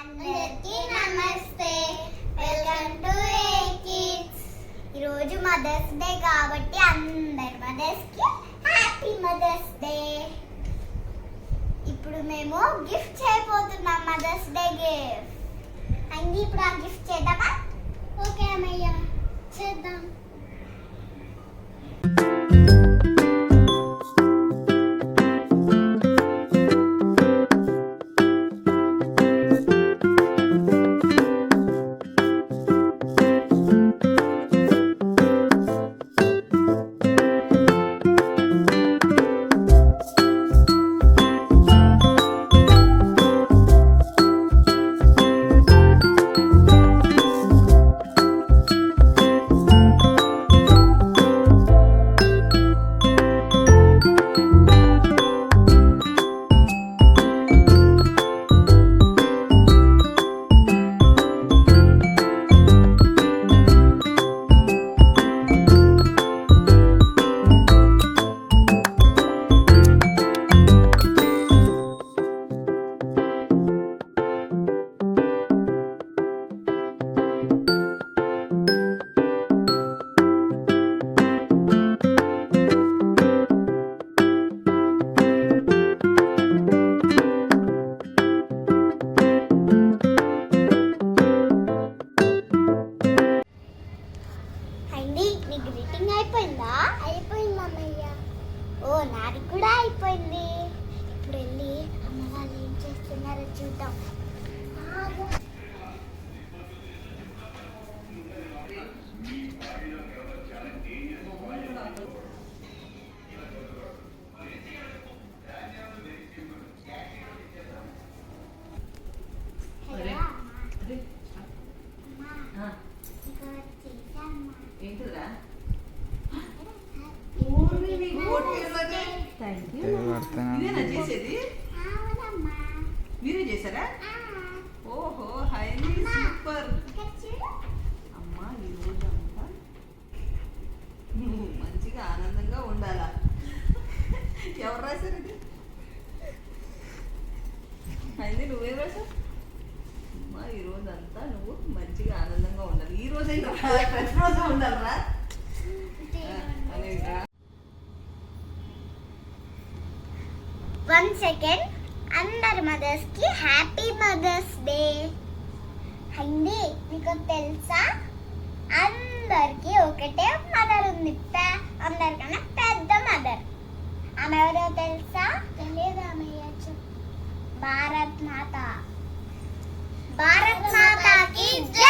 అందరికీ నమస్తే. Welcome to A kids. ఈరోజు మదర్స్ డే కాబట్టి అందరి మదర్స్ కి హ్యాపీ మదర్స్ డే. ఇప్పుడు మేము గిఫ్ట్ చేయబోతున్నాం, మదర్స్ డే గిఫ్ట్. అండి ఇప్పుడు ఆ గిఫ్ట్ చేద్దామా? ఓకే అమ్మయ్య, చేద్దాం. గ్రీటింగ్ అయిపోయిందా? అయిపోయింది అమ్మయ్య. ఓ నాది కూడా అయిపోయింది. ఇప్పుడు వెళ్ళి అమ్మ వాళ్ళు ఏం చేస్తున్నారో చూద్దాం. మీరే చేశారా? ఓహో, హైలీ సూపర్. అమ్మా ఈ రోజు అంతా నువ్వు మంచిగా ఆనందంగా ఉండాలా. ఎవరు రాశారు ఇది? హైలీ నువ్వేం రాశావు? అమ్మా ఈ రోజు అంతా నువ్వు మంచిగా ఆనందంగా ఉండాలి. ఈ రోజైనా ప్రతిరోజు ఉండాలరా. 1 సెకండ్. అందరి మదర్స్ కి హ్యాపీ మదర్స్ డే. అండి మీకు తెలుసా, అందరికి ఒకటే మదర్ ఉంది, అందరికన్నా పెద్ద మదర్. ఆమె ఎవరో తెలుసా? తెలియదు అమ్మయ్య. భారత్ మాత. భారత్ మాతాకి జై.